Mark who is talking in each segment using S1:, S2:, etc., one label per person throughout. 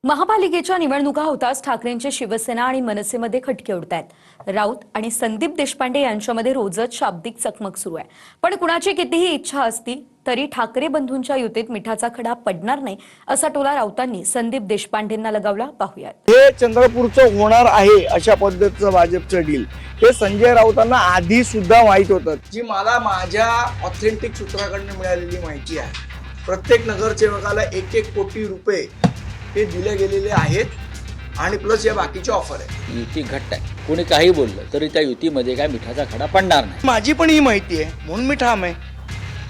S1: महापालिकेच्या निवडणुका होताच ठाकरेंची शिवसेना आणि मनसेमध्ये खटके उडतायत। राऊत आणि संदीप देशपांडे यांच्यामध्ये रोजच शाब्दिक चकमक सुरू आहे। पण कुणाची कितीही इच्छा असती तरी ठाकरे बंधूंच्या युतीत मिठाचा खडा पडणार नाही असा टोला राऊतांनी संदीप देशपांडेंना लगावला। पाहूयात।
S2: हे चंद्रपूरचं होणार आहे अशा पद्धतीचं भाजपचं डील हे संजय राऊतांना आधी सुद्धा माहित होतं। जी मला माझ्या ऑथेंटिक सूत्राकडून मिळालेली माहिती आहे, प्रत्येक नगरसेवकाला 1-1 कोटी रुपये हे दिले गेलेले आहेत आणि प्लस या बाकीचे ऑफर आहे।
S3: युती घट्ट आहे, कोणी काही बोललं तरी त्या युतीमध्ये काय मिठाचा खडा पडणार नाही।
S2: माझी पण ही माहिती आहे म्हणून मी ठाम आहे,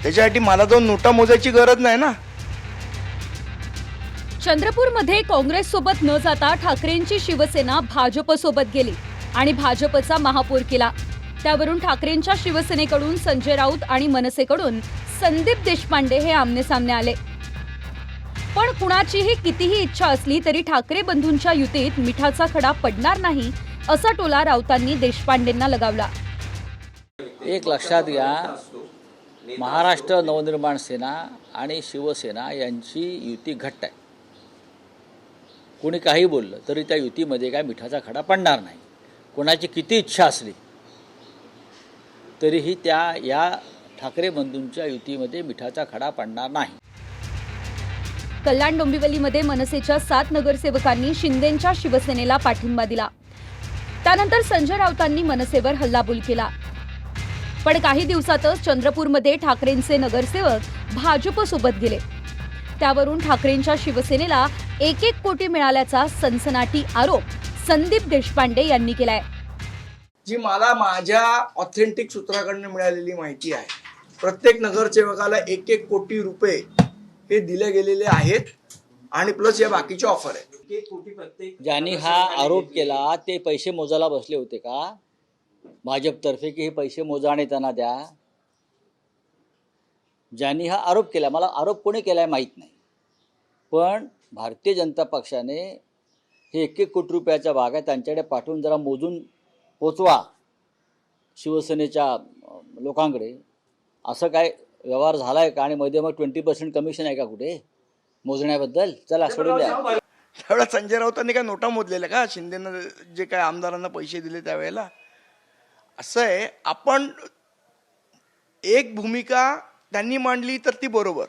S2: त्याच्यासाठी मला जाऊन नोटा मोजायची गरज नाही ना।
S4: चंद्रपूरमध्ये काँग्रेस सोबत न जाता ठाकरेंची शिवसेना भाजप सोबत गेली आणि भाजपचा महापौर केला। त्यावरून ठाकरेंच्या शिवसेनेकडून संजय राऊत आणि मनसेकडून संदीप देशपांडे हे आमने सामने आले। पण कुणाचीही कितीही इच्छा असली तरी ठाकरे बंधूंच्या युतीत मिठाचा खडा पडणार नाही असा टोला राऊतांनी देशपांडेंना लगावला।
S3: एक लक्षात घ्या, महाराष्ट्र नवनिर्माण सेना आणि शिवसेना यांची युती घट्ट आहे। कोणी काही बोललं तरी त्या युतीमध्ये काय मिठाचा खडा पडणार नाही। कोणाची किती इच्छा असली तरीही या ठाकरे बंधूंच्या युतीमध्ये मिठाचा खडा पडणार नाही।
S4: कल्याण डोंबिवलीमध्ये मनसेच्या 7 नगरसेवकांनी शिंदेंच्या शिवसेनेला पाठिंबा दिला। त्यानंतर संजय राऊतांनी मनसेवर हल्लाबोल केला। पण काही दिवसातच चंद्रपूरमध्ये ठाकरेंचे नगरसेवक भाजप सोबत गेले। त्यावरून ठाकरेंच्या शिवसेनेला 1-1 कोटी मिळाल्याचा सनसनाटी आरोप संदीप देशपांडे यांनी केलाय।
S2: जी मला माझ्या ऑथेंटिक सूत्राकडून मिळालेली माहिती आहे, प्रत्येक नगरसेवकाला 1-1 कोटी रुपये हे दिले गेलेले आहेत आणि प्लस या बाकीचे ऑफर आहे।
S3: ज्यांनी हा आरोप केला ते पैसे मोजायला बसले होते का भाजपतर्फे, की हे पैसे मोजा आणि त्यांना द्या? ज्यांनी हा आरोप केला, मला आरोप कोणी केलाय माहीत नाही, पण भारतीय जनता पक्षाने हे 1-1 कोटी रुपयाच्या भागा त्यांच्याकडे पाठवून जरा मोजून पोचवा शिवसेनेच्या लोकांकडे, असं काय व्यवहार झालाय का? आणि मध्ये मग 20% कमिशन आहे का कुठे मोजण्याबद्दल? चला सोडून द्या।
S2: त्यावेळेला संजय राऊतांनी काय नोटा मोजलेल्या का? शिंदेनं जे काय आमदारांना पैसे दिले त्यावेळेला? असं आहे, आपण एक भूमिका त्यांनी मांडली तर ती बरोबर,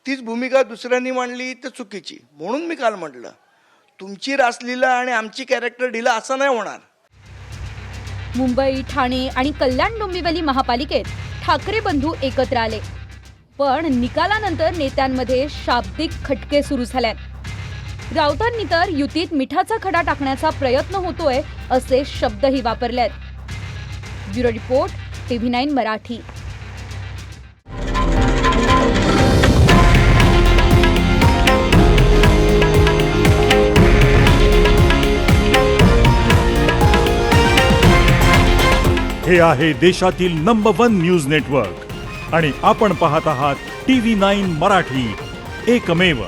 S2: तीच भूमिका दुसऱ्यांनी मांडली तर चुकीची। म्हणून मी काल म्हटलं, तुमची रासलीला आणि आमची कॅरेक्टर ढिला असं नाही होणार।
S4: मुंबई, ठाणे आणि कल्याण डोंबिवली महापालिकेत ठाकरे बंधू एकत्र आले, पण निकालानंतर नेत्यांमध्ये शाब्दिक खटके सुरू झालेत। राऊतांनी तर युतीत मिठाचा खडा टाकण्याचा प्रयत्न होतोय असे शब्दही वापरलेत। Bureau report, TV9 Marathi.
S5: हे आहे देशातील नंबर 1 न्यूज नेटवर्क आणि आपण पाहत आहात TV9 मराठी, एकमेव।